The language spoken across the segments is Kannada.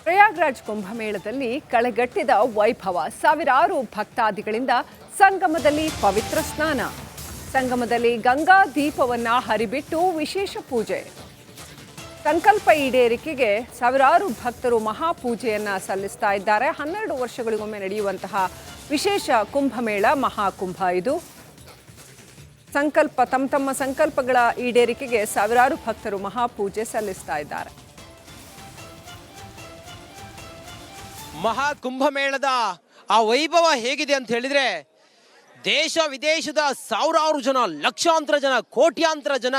ಪ್ರಯಾಗ್ರಾಜ್ ಕುಂಭಮೇಳದಲ್ಲಿ ಕಳೆಗಟ್ಟಿದ ವೈಭವ, ಸಾವಿರಾರು ಭಕ್ತಾದಿಗಳಿಂದ ಸಂಗಮದಲ್ಲಿ ಪವಿತ್ರ ಸ್ನಾನ. ಸಂಗಮದಲ್ಲಿ ಗಂಗಾ ದೀಪವನ್ನ ಹರಿಬಿಟ್ಟು ವಿಶೇಷ ಪೂಜೆ. ಸಂಕಲ್ಪ ಈಡೇರಿಕೆಗೆ ಸಾವಿರಾರು ಭಕ್ತರು ಮಹಾಪೂಜೆಯನ್ನ ಸಲ್ಲಿಸ್ತಾ ಇದ್ದಾರೆ. 12 ವರ್ಷಗಳಿಗೊಮ್ಮೆ ನಡೆಯುವಂತಹ ವಿಶೇಷ ಕುಂಭಮೇಳ, ಮಹಾಕುಂಭ ಇದು. ತಮ್ಮ ಸಂಕಲ್ಪಗಳ ಈಡೇರಿಕೆಗೆ ಸಾವಿರಾರು ಭಕ್ತರು ಮಹಾಪೂಜೆ ಸಲ್ಲಿಸ್ತಾ ಇದ್ದಾರೆ. ಮಹಾಕುಂಭಮೇಳದ ಆ ವೈಭವ ಹೇಗಿದೆ ಅಂತ ಹೇಳಿದ್ರೆ, ದೇಶ ವಿದೇಶದ ಸಾವಿರಾರು ಜನ, ಲಕ್ಷಾಂತರ ಜನ, ಕೋಟ್ಯಾಂತರ ಜನ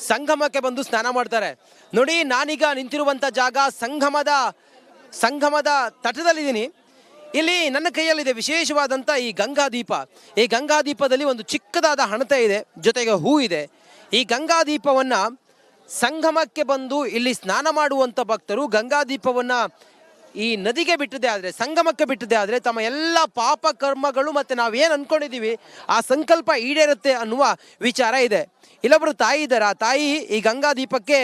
ಸಂಗಮಕ್ಕೆ ಬಂದು ಸ್ನಾನ ಮಾಡ್ತಾರೆ. ನೋಡಿ, ನಾನೀಗ ನಿಂತಿರುವಂಥ ಜಾಗ ಸಂಗಮದ ತಟದಲ್ಲಿದ್ದೀನಿ. ಇಲ್ಲಿ ನನ್ನ ಕೈಯಲ್ಲಿದೆ ವಿಶೇಷವಾದಂಥ ಈ ಗಂಗಾದೀಪ. ಈ ಗಂಗಾದೀಪದಲ್ಲಿ ಒಂದು ಚಿಕ್ಕದಾದ ಹಣತೆ ಇದೆ, ಜೊತೆಗೆ ಹೂ ಇದೆ. ಈ ಗಂಗಾದೀಪವನ್ನು ಸಂಗಮಕ್ಕೆ ಬಂದು ಇಲ್ಲಿ ಸ್ನಾನ ಮಾಡುವಂಥ ಭಕ್ತರು ಗಂಗಾದೀಪವನ್ನು ಈ ನದಿಗೆ ಬಿಟ್ಟದೆ ಆದರೆ, ಸಂಗಮಕ್ಕೆ ಬಿಟ್ಟದೆ ಆದರೆ ತಮ್ಮ ಎಲ್ಲ ಪಾಪ ಕರ್ಮಗಳು ಮತ್ತು ನಾವೇನು ಅಂದ್ಕೊಂಡಿದ್ದೀವಿ ಆ ಸಂಕಲ್ಪ ಈಡೇರುತ್ತೆ ಅನ್ನುವ ವಿಚಾರ ಇದೆ. ಇಲ್ಲೊಬ್ಬರು ತಾಯಿ ಇದ್ದಾರೆ. ಆ ತಾಯಿ ಈ ಗಂಗಾದೀಪಕ್ಕೆ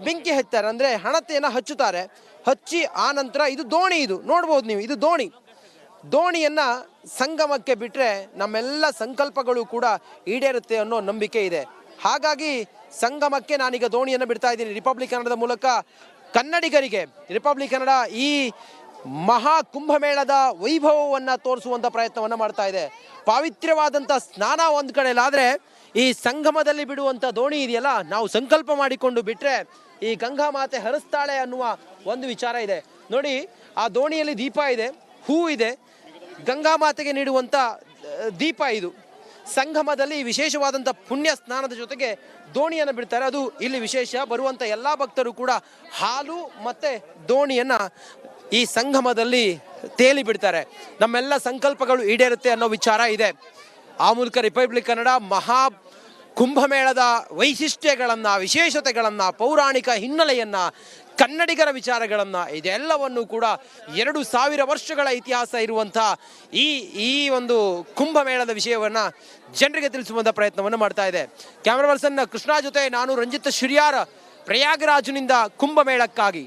ಬೆಂಕಿ ಹಚ್ತಾರೆ, ಅಂದರೆ ಹಣತೆಯನ್ನು ಹಚ್ಚುತ್ತಾರೆ. ಹಚ್ಚಿ ಆ ನಂತರ ಇದು ನೋಡ್ಬೋದು ನೀವು, ಇದು ದೋಣಿಯನ್ನು ಸಂಗಮಕ್ಕೆ ಬಿಟ್ಟರೆ ನಮ್ಮೆಲ್ಲ ಸಂಕಲ್ಪಗಳು ಕೂಡ ಈಡೇರುತ್ತೆ ಅನ್ನೋ ನಂಬಿಕೆ ಇದೆ. ಹಾಗಾಗಿ ಸಂಗಮಕ್ಕೆ ನಾನೀಗ ದೋಣಿಯನ್ನು ಬಿಡ್ತಾ ಇದ್ದೀನಿ. ರಿಪಬ್ಲಿಕ್ ಕನ್ನಡದ ಮೂಲಕ ಕನ್ನಡಿಗರಿಗೆ ರಿಪಬ್ಲಿಕ್ ಕನ್ನಡ ಈ ಮಹಾ ಕುಂಭಮೇಳದ ವೈಭವವನ್ನು ತೋರಿಸುವಂಥ ಪ್ರಯತ್ನವನ್ನು ಮಾಡ್ತಾ ಇದೆ. ಪಾವಿತ್ರ್ಯವಾದಂಥ ಸ್ನಾನ ಒಂದು ಕಡೆಯಲ್ಲಾದರೆ, ಈ ಸಂಗಮದಲ್ಲಿ ಬಿಡುವಂಥ ದೋಣಿ ಇದೆಯಲ್ಲ, ನಾವು ಸಂಕಲ್ಪ ಮಾಡಿಕೊಂಡು ಬಿಟ್ಟರೆ ಈ ಗಂಗಾ ಮಾತೆ ಹರಿಸ್ತಾಳೆ ಅನ್ನುವ ಒಂದು ವಿಚಾರ ಇದೆ. ನೋಡಿ, ಆ ದೋಣಿಯಲ್ಲಿ ದೀಪ ಇದೆ, ಹೂ ಇದೆ, ಗಂಗಾ ಮಾತೆಗೆ ನೀಡುವಂಥ ದೀಪ ಇದು. ಸಂಗಮದಲ್ಲಿ ವಿಶೇಷವಾದಂಥ ಪುಣ್ಯ ಸ್ನಾನದ ಜೊತೆಗೆ ದೋಣಿಯನ್ನು ಬಿಡ್ತಾರೆ. ಅದು ಇಲ್ಲಿ ವಿಶೇಷ. ಬರುವಂಥ ಎಲ್ಲ ಭಕ್ತರು ಕೂಡ ಹಾಲು ಮತ್ತು ದೋಣಿಯನ್ನು ಈ ಸಂಗಮದಲ್ಲಿ ತೇಲಿ ಬಿಡ್ತಾರೆ. ನಮ್ಮೆಲ್ಲ ಸಂಕಲ್ಪಗಳು ಈಡೇರುತ್ತೆ ಅನ್ನೋ ವಿಚಾರ ಇದೆ. ಆ ಮೂಲಕ ರಿಪಬ್ಲಿಕ್ ಕನ್ನಡ ಮಹಾ ಕುಂಭಮೇಳದ ವೈಶಿಷ್ಟ್ಯಗಳನ್ನು, ವಿಶೇಷತೆಗಳನ್ನು, ಪೌರಾಣಿಕ ಹಿನ್ನೆಲೆಯನ್ನು, ಕನ್ನಡಿಗರ ವಿಚಾರಗಳನ್ನು, ಇದೆಲ್ಲವನ್ನು ಕೂಡ 2000 ವರ್ಷಗಳ ಇತಿಹಾಸ ಇರುವಂಥ ಈ ಒಂದು ಕುಂಭಮೇಳದ ವಿಷಯವನ್ನು ಜನರಿಗೆ ತಿಳಿಸುವಂಥ ಪ್ರಯತ್ನವನ್ನು ಮಾಡ್ತಾ ಇದೆ. ಕ್ಯಾಮರಾ ಪರ್ಸನ್ ಕೃಷ್ಣ ಜೊತೆ ನಾನು ರಂಜಿತ್ ಶಿರ್ಯಾರ್, ಪ್ರಯಾಗ್ರಾಜ್ನಿಂದ ಕುಂಭಮೇಳಕ್ಕಾಗಿ.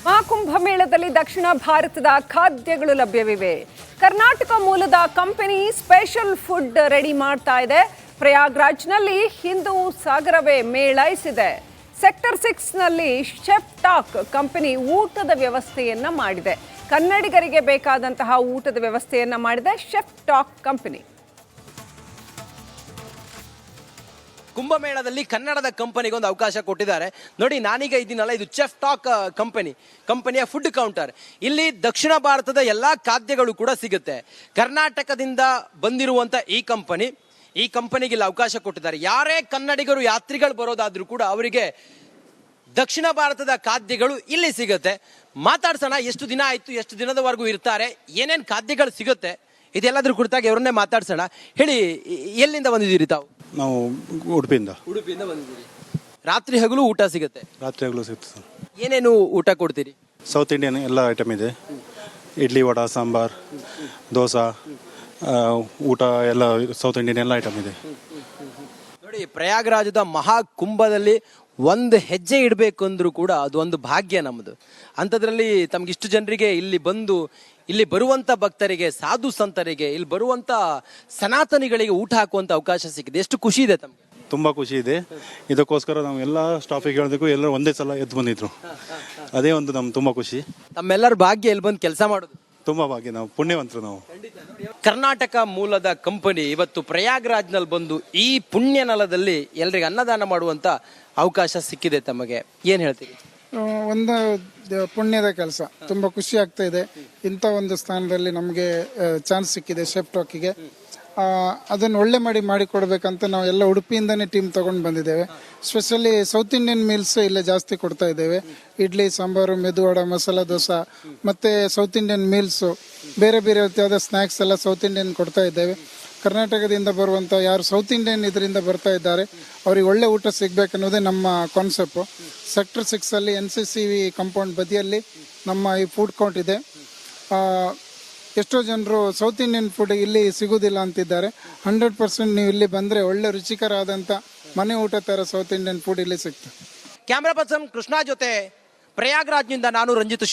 ಮಹಾಕುಂಭಮೇಳದಲ್ಲಿ ದಕ್ಷಿಣ ಭಾರತದ ಖಾದ್ಯಗಳು ಲಭ್ಯವಿವೆ. ಕರ್ನಾಟಕ ಮೂಲದ ಕಂಪನಿ ಸ್ಪೆಷಲ್ ಫುಡ್ ರೆಡಿ ಮಾಡ್ತಾ ಇದೆ. ಪ್ರಯಾಗ್ರಾಜ್ನಲ್ಲಿ ಹಿಂದೂ ಸಾಗರವೇ ಮೇಳೈಸಿದೆ. ಸೆಕ್ಟರ್ 6ನಲ್ಲಿ ಶೆಫ್ ಟಾಕ್ ಕಂಪನಿ ಊಟದ ವ್ಯವಸ್ಥೆಯನ್ನ ಮಾಡಿದೆ. ಕನ್ನಡಿಗರಿಗೆ ಬೇಕಾದಂತಹ ಊಟದ ವ್ಯವಸ್ಥೆಯನ್ನ ಮಾಡಿದೆ ಶೆಫ್ ಟಾಕ್ ಕಂಪನಿ. ಕುಂಭಮೇಳದಲ್ಲಿ ಕನ್ನಡದ ಕಂಪನಿಗೆ ಒಂದು ಅವಕಾಶ ಕೊಟ್ಟಿದ್ದಾರೆ. ನೋಡಿ, ನಾನೀಗ ಇದ್ದೀನಲ್ಲ, ಇದು ಶೆಫ್ ಟಾಕ್ ಕಂಪನಿಯ ಫುಡ್ ಕೌಂಟರ್. ಇಲ್ಲಿ ದಕ್ಷಿಣ ಭಾರತದ ಎಲ್ಲ ಖಾದ್ಯಗಳು ಕೂಡ ಸಿಗುತ್ತೆ. ಕರ್ನಾಟಕದಿಂದ ಬಂದಿರುವಂಥ ಈ ಕಂಪನಿಗೆ ಇಲ್ಲಿ ಅವಕಾಶ ಕೊಟ್ಟಿದ್ದಾರೆ. ಯಾರೇ ಕನ್ನಡಿಗರು ಯಾತ್ರಿಗಳು ಬರೋದಾದ್ರೂ ಕೂಡ ಅವರಿಗೆ ದಕ್ಷಿಣ ಭಾರತದ ಖಾದ್ಯಗಳು ಇಲ್ಲಿ ಸಿಗುತ್ತೆ. ಮಾತಾಡ್ಸೋಣ, ಎಷ್ಟು ದಿನ ಆಯಿತು, ಎಷ್ಟು ದಿನದವರೆಗೂ ಇರ್ತಾರೆ, ಏನೇನು ಖಾದ್ಯಗಳು ಸಿಗುತ್ತೆ, ಇದೆಲ್ಲದ್ರ ಕುರಿತಾಗಿ ಅವರನ್ನೇ ಮಾತಾಡ್ಸೋಣ. ಹೇಳಿ, ಎಲ್ಲಿಂದ ಬಂದಿದ್ದೀರಿ ತಾವು? ನಾವು ಉಡುಪಿಯಿಂದ ಬಂದಿದ್ದೀರಿ. ರಾತ್ರಿ ಹಗಲು ಊಟ ಸಿಗುತ್ತೆ? ರಾತ್ರಿ ಹಗಲು ಸಿಗುತ್ತೆ ಸರ್. ಏನೇನು ಊಟ ಕೊಡ್ತೀರಿ? ಸೌತ್ ಇಂಡಿಯನ್ ಎಲ್ಲ ಐಟಮ್ ಇದೆ. ಇಡ್ಲಿ, ವಡ, ಸಾಂಬಾರ್, ದೋಸೆ, ಊಟ ಎಲ್ಲ ಸೌತ್ ಇಂಡಿಯನ್ ಎಲ್ಲ ಐಟಮ್ ಇದೆ. ನೋಡಿ, ಪ್ರಯಾಗ್ರಾಜದ ಮಹಾಕುಂಭದಲ್ಲಿ ಒಂದು ಹೆಜ್ಜೆ ಇಡಬೇಕು ಅಂದ್ರೂ ಕೂಡ ಅದು ಒಂದು ಭಾಗ್ಯ ನಮ್ಮದು. ಅಂಥದ್ರಲ್ಲಿ ತಮಗಿಷ್ಟು ಜನರಿಗೆ ಇಲ್ಲಿ ಬರುವಂಥ ಭಕ್ತರಿಗೆ, ಸಾಧು ಸಂತರಿಗೆ, ಇಲ್ಲಿ ಬರುವಂಥ ಸನಾತನಿಗಳಿಗೆ ಊಟ ಹಾಕುವಂಥ ಅವಕಾಶ ಸಿಕ್ಕಿದೆ. ಎಷ್ಟು ಖುಷಿ ಇದೆ ತಮಗೆ? ತುಂಬ ಖುಷಿ ಇದೆ. ಇದಕ್ಕೋಸ್ಕರ ನಾವು ಎಲ್ಲ ಸ್ಟಾಫಿಗೆ ಹೇಳೋದಕ್ಕೂ ಎಲ್ಲರೂ ಒಂದೇ ಸಲ ಎದ್ದು ಬಂದಿದ್ರು. ಅದೇ ಒಂದು ನಮ್ಗೆ ತುಂಬ ಖುಷಿ. ತಮ್ಮೆಲ್ಲರ ಭಾಗ್ಯ ಇಲ್ಲಿ ಬಂದು ಕೆಲಸ ಮಾಡೋದು ತುಂಬ ಭಾಗ್ಯ. ನಾವು ಪುಣ್ಯವಂತರು. ನಾವು ಕರ್ನಾಟಕ ಮೂಲದ ಕಂಪನಿ ಇವತ್ತು ಪ್ರಯಾಗ್ರಾಜ್ನಲ್ಲಿ ಬಂದು ಈ ಪುಣ್ಯ ನೆಲದಲ್ಲಿ ಎಲ್ಲರಿಗೆ ಅನ್ನದಾನ ಮಾಡುವಂಥ ಅವಕಾಶ ಸಿಕ್ಕಿದೆ. ತಮಗೆ ಏನು ಹೇಳ್ತೀರಿ? ಒಂದು ಪುಣ್ಯದ ಕೆಲಸ. ತುಂಬ ಖುಷಿ ಆಗ್ತಾ ಇದೆ. ಇಂಥ ಒಂದು ಸ್ಥಾನದಲ್ಲಿ ನಮಗೆ ಚಾನ್ಸ್ ಸಿಕ್ಕಿದೆ ಶೆಫ್ ಟಾಕಿಗೆ. ಅದನ್ನು ಒಳ್ಳೆ ಮಾಡಿಕೊಡ್ಬೇಕಂತ ನಾವು ಎಲ್ಲ ಉಡುಪಿಯಿಂದನೇ ಟೀಮ್ ತೊಗೊಂಡು ಬಂದಿದ್ದೇವೆ. ಸ್ಪೆಷಲಿ ಸೌತ್ ಇಂಡಿಯನ್ ಮೀಲ್ಸ್ ಇಲ್ಲೇ ಜಾಸ್ತಿ ಕೊಡ್ತಾ ಇದ್ದೇವೆ. ಇಡ್ಲಿ, ಸಾಂಬಾರು, ಮೆದುವಡ, ಮಸಾಲ ದೋಸೆ ಮತ್ತು ಸೌತ್ ಇಂಡಿಯನ್ ಮೀಲ್ಸು, ಬೇರೆ ಬೇರೆ ರೀತಿಯಾದ ಸ್ನ್ಯಾಕ್ಸ್ ಎಲ್ಲ ಸೌತ್ ಇಂಡಿಯನ್ ಕೊಡ್ತಾ ಇದ್ದೇವೆ. ಕರ್ನಾಟಕದಿಂದ ಬರುವಂಥ ಯಾರು ಸೌತ್ ಇಂಡಿಯನ್ ಇದರಿಂದ ಬರ್ತಾ ಇದ್ದಾರೆ ಅವ್ರಿಗೆ ಒಳ್ಳೆ ಊಟ ಸಿಗಬೇಕನ್ನೋದೇ ನಮ್ಮ ಕಾನ್ಸೆಪ್ಟು. ಸೆಕ್ಟರ್ 6ಅಲ್ಲಿ NCCV ಕಾಂಪೌಂಡ್ ಬದಿಯಲ್ಲಿ ನಮ್ಮ ಈ ಫುಡ್ ಕೌಂಟ್ ಇದೆ. ಎಷ್ಟೋ ಜನರು ಸೌತ್ ಇಂಡಿಯನ್ ಫುಡ್ ಇಲ್ಲಿ ಸಿಗೋದಿಲ್ಲ ಅಂತಿದ್ದಾರೆ. 100% ನೀವು ಇಲ್ಲಿ ಬಂದರೆ ಒಳ್ಳೆ ರುಚಿಕರವಾದಂಥ ಮನೆ ಊಟ ಥರ ಸೌತ್ ಇಂಡಿಯನ್ ಫುಡ್ ಇಲ್ಲಿ ಸಿಗ್ತದೆ. ಕ್ಯಾಮ್ರಾ ಪರ್ಸನ್ ಕೃಷ್ಣ ಜೊತೆ ಪ್ರಯಾಗ್ರಾಜ್ನಿಂದ ನಾನು ರಂಜಿತ್.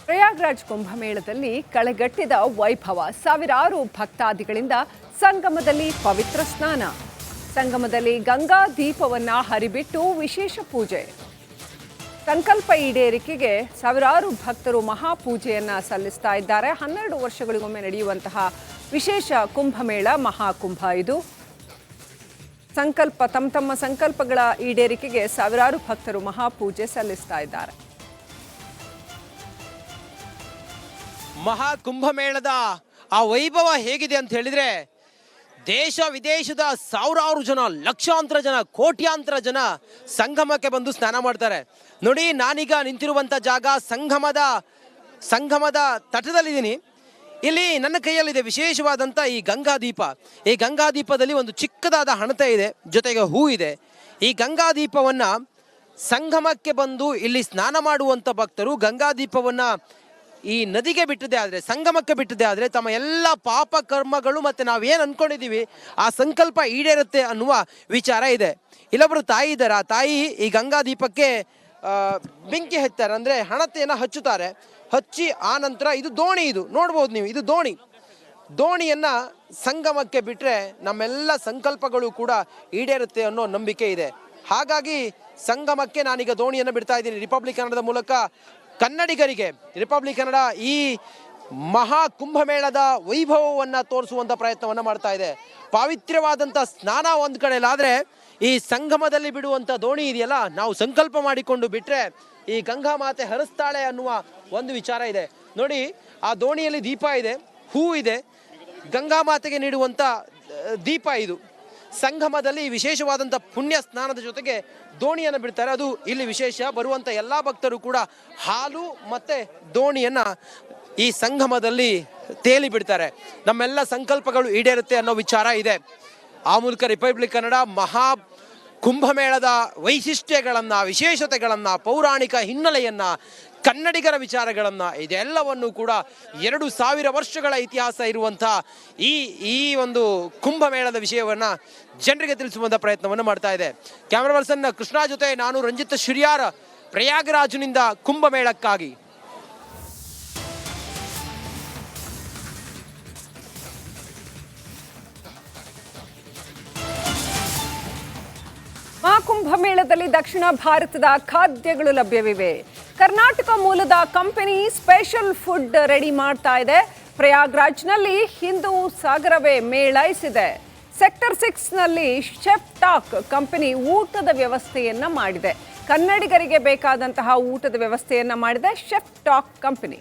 ಪ್ರಯಾಗ್ರಾಜ್ ಕುಂಭಮೇಳದಲ್ಲಿ ಕಳೆಗಟ್ಟಿದ ವೈಭವ, ಸಾವಿರಾರು ಭಕ್ತಾದಿಗಳಿಂದ ಸಂಗಮದಲ್ಲಿ ಪವಿತ್ರ ಸ್ನಾನ, ಸಂಗಮದಲ್ಲಿ ಗಂಗಾ ದೀಪವನ್ನ ಹರಿಬಿಟ್ಟು ವಿಶೇಷ ಪೂಜೆ, ಸಂಕಲ್ಪ ಈಡೇರಿಕೆಗೆ ಸಾವಿರಾರು ಭಕ್ತರು ಮಹಾಪೂಜೆಯನ್ನ ಸಲ್ಲಿಸ್ತಾ ಇದ್ದಾರೆ. 12 ವರ್ಷಗಳಿಗೊಮ್ಮೆ ನಡೆಯುವಂತಹ ವಿಶೇಷ ಕುಂಭಮೇಳ, ಮಹಾಕುಂಭ ಇದು. ತಮ್ಮ ಸಂಕಲ್ಪಗಳ ಈಡೇರಿಕೆಗೆ ಸಾವಿರಾರು ಭಕ್ತರು ಮಹಾಪೂಜೆ ಸಲ್ಲಿಸ್ತಾ ಇದ್ದಾರೆ. ಮಹಾಕುಂಭಮೇಳದ ಆ ವೈಭವ ಹೇಗಿದೆ ಅಂತ ಹೇಳಿದ್ರೆ, ದೇಶ ವಿದೇಶದ ಸಾವಿರಾರು ಜನ, ಲಕ್ಷಾಂತರ ಜನ, ಕೋಟ್ಯಾಂತರ ಜನ ಸಂಗಮಕ್ಕೆ ಬಂದು ಸ್ನಾನ ಮಾಡ್ತಾರೆ. ನೋಡಿ, ನಾನೀಗ ನಿಂತಿರುವಂಥ ಜಾಗ ಸಂಗಮದ ತಟದಲ್ಲಿದ್ದೀನಿ. ಇಲ್ಲಿ ನನ್ನ ಕೈಯಲ್ಲಿದೆ ವಿಶೇಷವಾದಂಥ ಈ ಗಂಗಾದೀಪ. ಈ ಗಂಗಾದೀಪದಲ್ಲಿ ಒಂದು ಚಿಕ್ಕದಾದ ಹಣತೆ ಇದೆ, ಜೊತೆಗೆ ಹೂ ಇದೆ. ಈ ಗಂಗಾದೀಪವನ್ನು ಸಂಗಮಕ್ಕೆ ಬಂದು ಇಲ್ಲಿ ಸ್ನಾನ ಮಾಡುವಂಥ ಭಕ್ತರು ಗಂಗಾದೀಪವನ್ನು ಈ ನದಿಗೆ ಬಿಟ್ಟದೆ ಆದರೆ, ಸಂಗಮಕ್ಕೆ ಬಿಟ್ಟದೆ ಆದರೆ ತಮ್ಮ ಎಲ್ಲ ಪಾಪ ಕರ್ಮಗಳು ಮತ್ತು ನಾವೇನು ಅಂದ್ಕೊಂಡಿದ್ದೀವಿ ಆ ಸಂಕಲ್ಪ ಈಡೇರುತ್ತೆ ಅನ್ನುವ ವಿಚಾರ ಇದೆ. ಇಲ್ಲೊಬ್ಬರು ತಾಯಿ ಇದ್ದಾರೆ. ಆ ತಾಯಿ ಈ ಗಂಗಾದೀಪಕ್ಕೆ ಬೆಂಕಿ ಹಚ್ತಾರೆ, ಅಂದರೆ ಹಣತೆಯನ್ನು ಹಚ್ಚುತ್ತಾರೆ. ಹಚ್ಚಿ ಆ ನಂತರ ಇದು ದೋಣಿ, ಇದು ನೋಡ್ಬೋದು ನೀವು, ಇದು ದೋಣಿಯನ್ನು ಸಂಗಮಕ್ಕೆ ಬಿಟ್ಟರೆ ನಮ್ಮೆಲ್ಲ ಸಂಕಲ್ಪಗಳು ಕೂಡ ಈಡೇರುತ್ತೆ ಅನ್ನೋ ನಂಬಿಕೆ ಇದೆ. ಹಾಗಾಗಿ ಸಂಗಮಕ್ಕೆ ನಾನೀಗ ದೋಣಿಯನ್ನು ಬಿಡ್ತಾ ಇದ್ದೀನಿ. ರಿಪಬ್ಲಿಕ್ ಕನ್ನಡದ ಮೂಲಕ ಕನ್ನಡಿಗರಿಗೆ ರಿಪಬ್ಲಿಕ್ ಕನ್ನಡ ಈ ಮಹಾ ಕುಂಭಮೇಳದ ವೈಭವವನ್ನು ತೋರಿಸುವಂಥ ಪ್ರಯತ್ನವನ್ನು ಮಾಡ್ತಾ ಇದೆ. ಪಾವಿತ್ರ್ಯವಾದಂಥ ಸ್ನಾನ ಒಂದು ಕಡೆಯಲ್ಲಾದರೆ, ಈ ಸಂಗಮದಲ್ಲಿ ಬಿಡುವಂಥ ದೋಣಿ ಇದೆಯಲ್ಲ, ನಾವು ಸಂಕಲ್ಪ ಮಾಡಿಕೊಂಡು ಬಿಟ್ಟರೆ ಈ ಗಂಗಾ ಮಾತೆ ಹರಿಸ್ತಾಳೆ ಅನ್ನುವ ಒಂದು ವಿಚಾರ ಇದೆ. ನೋಡಿ, ಆ ದೋಣಿಯಲ್ಲಿ ದೀಪ ಇದೆ, ಹೂ ಇದೆ, ಗಂಗಾ ಮಾತೆಗೆ ನೀಡುವಂಥ ದೀಪ ಇದು. ಸಂಗಮದಲ್ಲಿ ವಿಶೇಷವಾದಂಥ ಪುಣ್ಯ ಸ್ನಾನದ ಜೊತೆಗೆ ದೋಣಿಯನ್ನು ಬಿಡ್ತಾರೆ. ಅದು ಇಲ್ಲಿ ವಿಶೇಷ. ಬರುವಂಥ ಎಲ್ಲ ಭಕ್ತರು ಕೂಡ ಹಾಲು ಮತ್ತು ದೋಣಿಯನ್ನು ಈ ಸಂಗಮದಲ್ಲಿ ತೇಲಿ ಬಿಡ್ತಾರೆ. ನಮ್ಮೆಲ್ಲ ಸಂಕಲ್ಪಗಳು ಈಡೇರುತ್ತೆ ಅನ್ನೋ ವಿಚಾರ ಇದೆ. ಆ ಮೂಲಕ ರಿಪಬ್ಲಿಕ್ ಕನ್ನಡ ಮಹಾ ಕುಂಭಮೇಳದ ವೈಶಿಷ್ಟ್ಯಗಳನ್ನು, ವಿಶೇಷತೆಗಳನ್ನು, ಪೌರಾಣಿಕ ಹಿನ್ನೆಲೆಯನ್ನು, ಕನ್ನಡಿಗರ ವಿಚಾರಗಳನ್ನು, ಇದೆಲ್ಲವನ್ನು ಕೂಡ 2000 ವರ್ಷಗಳ ಇತಿಹಾಸ ಇರುವಂಥ ಈ ಒಂದು ಕುಂಭಮೇಳದ ವಿಷಯವನ್ನು ಜನರಿಗೆ ತಿಳಿಸುವಂಥ ಪ್ರಯತ್ನವನ್ನು ಮಾಡ್ತಾ ಇದೆ. ಕ್ಯಾಮ್ರಾ ಪರ್ಸನ್ ಕೃಷ್ಣ ಜೊತೆ ನಾನು ರಂಜಿತ್ ಶಿರ್ಯಾರ್, ಪ್ರಯಾಗರಾಜ್ನಿಂದ ಕುಂಭಮೇಳಕ್ಕಾಗಿ. ಮಹಾಕುಂಭಮೇಳದಲ್ಲಿ ದಕ್ಷಿಣ ಭಾರತದ ಖಾದ್ಯಗಳು ಲಭ್ಯವಿವೆ. ಕರ್ನಾಟಕ ಮೂಲದ ಕಂಪನಿ ಸ್ಪೆಷಲ್ ಫುಡ್ ರೆಡಿ ಮಾಡ್ತಾ ಇದೆ. ಪ್ರಯಾಗ್ರಾಜ್ನಲ್ಲಿ ಹಿಂದೂ ಸಾಗರವೇ ಮೇಳೈಸಿದೆ. ಸೆಕ್ಟರ್ 6ನಲ್ಲಿ ಶೆಫ್ ಟಾಕ್ ಕಂಪನಿ ಊಟದ ವ್ಯವಸ್ಥೆಯನ್ನ ಮಾಡಿದೆ. ಕನ್ನಡಿಗರಿಗೆ ಬೇಕಾದಂತಹ ಊಟದ ವ್ಯವಸ್ಥೆಯನ್ನ ಮಾಡಿದೆ ಶೆಫ್ ಟಾಕ್ ಕಂಪನಿ.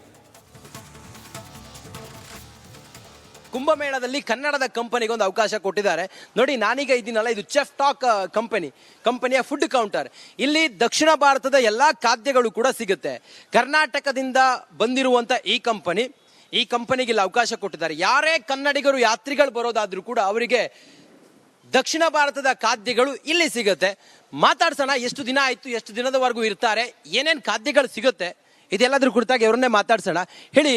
ಕುಂಭಮೇಳದಲ್ಲಿ ಕನ್ನಡದ ಕಂಪನಿಗೆ ಒಂದು ಅವಕಾಶ ಕೊಟ್ಟಿದ್ದಾರೆ. ನೋಡಿ, ನಾನೀಗ ಇದ್ದೀನಲ್ಲ, ಇದು ಶೆಫ್ ಟಾಕ್ ಕಂಪನಿಯ ಫುಡ್ ಕೌಂಟರ್. ಇಲ್ಲಿ ದಕ್ಷಿಣ ಭಾರತದ ಎಲ್ಲ ಖಾದ್ಯಗಳು ಕೂಡ ಸಿಗುತ್ತೆ. ಕರ್ನಾಟಕದಿಂದ ಬಂದಿರುವಂಥ ಈ ಕಂಪನಿಗೆ ಇಲ್ಲಿ ಅವಕಾಶ ಕೊಟ್ಟಿದ್ದಾರೆ. ಯಾರೇ ಕನ್ನಡಿಗರು ಯಾತ್ರಿಗಳು ಬರೋದಾದ್ರೂ ಕೂಡ ಅವರಿಗೆ ದಕ್ಷಿಣ ಭಾರತದ ಖಾದ್ಯಗಳು ಇಲ್ಲಿ ಸಿಗುತ್ತೆ. ಮಾತಾಡ್ಸೋಣ, ಎಷ್ಟು ದಿನ ಆಯಿತು, ಎಷ್ಟು ದಿನದವರೆಗೂ ಇರ್ತಾರೆ, ಏನೇನು ಖಾದ್ಯಗಳು ಸಿಗುತ್ತೆ, ಇದೆಲ್ಲದ್ರ ಕುರಿತಾಗಿ ಅವರನ್ನೇ ಮಾತಾಡ್ಸೋಣ. ಹೇಳಿ,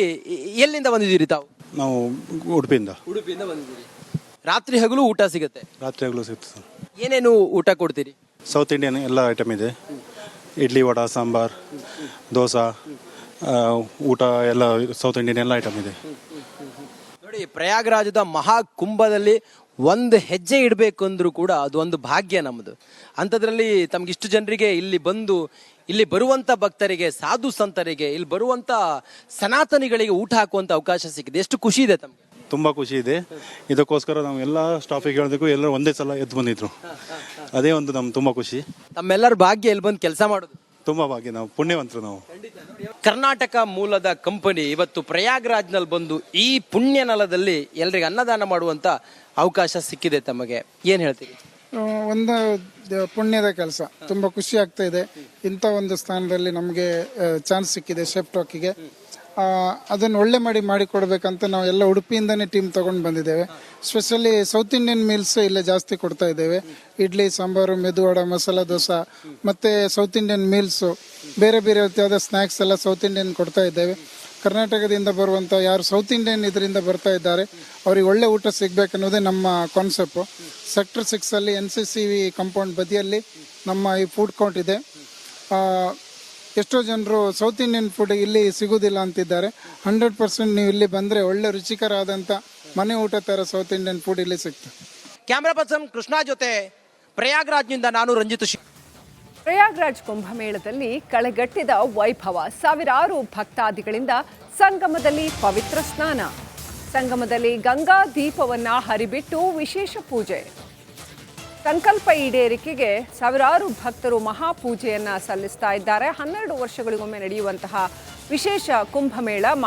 ಎಲ್ಲಿಂದ ಬಂದಿದ್ದೀರಿ ತಾವು? ನಾವು ಉಡುಪಿಯಿಂದ ಬಂದಿದ್ದೀರಿ. ರಾತ್ರಿ ಹಗಲು ಊಟ ಸಿಗುತ್ತೆ? ರಾತ್ರಿ ಹಗಲು ಸಿಗ್ತದೆ. ಏನೇನು ಊಟ ಕೊಡ್ತೀರಿ? ಸೌತ್ ಇಂಡಿಯನ್ ಎಲ್ಲ ಐಟಮ್ ಇದೆ. ಇಡ್ಲಿ, ವಡ, ಸಾಂಬಾರ್, ದೋಸೆ, ಊಟ ಎಲ್ಲ ಸೌತ್ ಇಂಡಿಯನ್ ಎಲ್ಲ ಐಟಮ್ ಇದೆ. ನೋಡಿ, ಪ್ರಯಾಗರಾಜದ ಮಹಾಕುಂಭದಲ್ಲಿ ಒಂದು ಹೆಜ್ಜೆ ಇಡಬೇಕು ಅಂದ್ರೂ ಕೂಡ ಅದು ಒಂದು ಭಾಗ್ಯ ನಮ್ಮದು. ಅಂಥದ್ರಲ್ಲಿ ತಮಗಿಷ್ಟು ಜನರಿಗೆ ಇಲ್ಲಿ ಬರುವಂಥ ಭಕ್ತರಿಗೆ, ಸಾಧು ಸಂತರಿಗೆ, ಇಲ್ಲಿ ಬರುವಂಥ ಸನಾತನಿಗಳಿಗೆ ಊಟ ಹಾಕುವಂಥ ಅವಕಾಶ ಸಿಕ್ಕಿದೆ. ಎಷ್ಟು ಖುಷಿ ಇದೆ ತಮಗೆ? ತುಂಬ ಖುಷಿ ಇದೆ. ಇದಕ್ಕೋಸ್ಕರ ನಾವು ಎಲ್ಲ ಸ್ಟಾಫಿಗೆ ಹೇಳೋದಕ್ಕೂ ಎಲ್ಲರೂ ಒಂದೇ ಸಲ ಎದ್ದು ಬಂದಿದ್ರು. ಅದೇ ಒಂದು ನಮ್ಗೆ ತುಂಬ ಖುಷಿ. ತಮ್ಮೆಲ್ಲರ ಭಾಗ್ಯ ಇಲ್ಲಿ ಬಂದು ಕೆಲಸ ಮಾಡೋದು ತುಂಬ ಭಾಗ್ಯ. ನಾವು ಪುಣ್ಯವಂತರು. ನಾವು ಕರ್ನಾಟಕ ಮೂಲದ ಕಂಪನಿ ಇವತ್ತು ಪ್ರಯಾಗ್ರಾಜ್ನಲ್ಲಿ ಬಂದು ಈ ಪುಣ್ಯ ನೆಲದಲ್ಲಿ ಎಲ್ರಿಗೆ ಅನ್ನದಾನ ಮಾಡುವಂಥ ಅವಕಾಶ ಸಿಕ್ಕಿದೆ. ತಮಗೆ ಏನು ಹೇಳ್ತೀರಿ? ಒಂದು ಪುಣ್ಯದ ಕೆಲಸ. ತುಂಬ ಖುಷಿ ಆಗ್ತಾ ಇದೆ. ಇಂಥ ಒಂದು ಸ್ಥಾನದಲ್ಲಿ ನಮಗೆ ಚಾನ್ಸ್ ಸಿಕ್ಕಿದೆ ಶೆಫ್ ಟಾಕಿಗೆ. ಅದನ್ನು ಒಳ್ಳೆ ಮಾಡಿಕೊಡ್ಬೇಕಂತ ನಾವು ಎಲ್ಲ ಉಡುಪಿಯಿಂದನೇ ಟೀಮ್ ತೊಗೊಂಡು ಬಂದಿದ್ದೇವೆ. ಸ್ಪೆಷಲಿ ಸೌತ್ ಇಂಡಿಯನ್ ಮೀಲ್ಸ್ ಇಲ್ಲೇ ಜಾಸ್ತಿ ಕೊಡ್ತಾ ಇದ್ದೇವೆ. ಇಡ್ಲಿ, ಸಾಂಬಾರು, ಮೆದುವಡ, ಮಸಾಲ ದೋಸೆ ಮತ್ತು ಸೌತ್ ಇಂಡಿಯನ್ ಮೀಲ್ಸು, ಬೇರೆ ಬೇರೆ ರೀತಿಯಾದ ಸ್ನ್ಯಾಕ್ಸ್ ಎಲ್ಲ ಸೌತ್ ಇಂಡಿಯನ್ ಕೊಡ್ತಾ ಇದ್ದೇವೆ. ಕರ್ನಾಟಕದಿಂದ ಬರುವಂಥ ಯಾರು ಸೌತ್ ಇಂಡಿಯನ್ ಇದರಿಂದ ಬರ್ತಾ ಇದ್ದಾರೆ ಅವ್ರಿಗೆ ಒಳ್ಳೆ ಊಟ ಸಿಗಬೇಕನ್ನೋದೇ ನಮ್ಮ ಕಾನ್ಸೆಪ್ಟು. ಸೆಕ್ಟರ್ 6ಅಲ್ಲಿ NCCV ಕಾಂಪೌಂಡ್ ಬದಿಯಲ್ಲಿ ನಮ್ಮ ಈ ಫುಡ್ ಕೋರ್ಟ್ ಇದೆ. ಎಷ್ಟೋ ಜನರು ಸೌತ್ ಇಂಡಿಯನ್ ಫುಡ್ ಇಲ್ಲಿ ಸಿಗೋದಿಲ್ಲ ಅಂತಿದ್ದಾರೆ. 100% ನೀವು ಇಲ್ಲಿ ಬಂದರೆ ಒಳ್ಳೆ ರುಚಿಕರ ಆದಂಥ ಮನೆ ಊಟ ಥರ ಸೌತ್ ಇಂಡಿಯನ್ ಫುಡ್ ಇಲ್ಲಿ ಸಿಗ್ತದೆ. ಕ್ಯಾಮ್ರಾ ಪರ್ಸನ್ ಕೃಷ್ಣ ಜೊತೆ ಪ್ರಯಾಗ್ರಾಜ್ನಿಂದ ನಾನು ರಂಜಿತ್. ಪ್ರಯಾಗ್ರಾಜ್ ಕುಂಭಮೇಳದಲ್ಲಿ ಕಳೆಗಟ್ಟಿದ ವೈಭವ. ಸಾವಿರಾರು ಭಕ್ತಾದಿಗಳಿಂದ ಸಂಗಮದಲ್ಲಿ ಪವಿತ್ರ ಸ್ನಾನ. ಸಂಗಮದಲ್ಲಿ ಗಂಗಾ ದೀಪವನ್ನ ಹರಿಬಿಟ್ಟು ವಿಶೇಷ ಪೂಜೆ. ಸಂಕಲ್ಪ ಈಡೇರಿಕೆಗೆ ಸಾವಿರಾರು ಭಕ್ತರು ಮಹಾಪೂಜೆಯನ್ನ ಸಲ್ಲಿಸ್ತಾ ಇದ್ದಾರೆ. 12 ವರ್ಷಗಳಿಗೊಮ್ಮೆ ನಡೆಯುವಂತಹ ವಿಶೇಷ ಕುಂಭಮೇಳ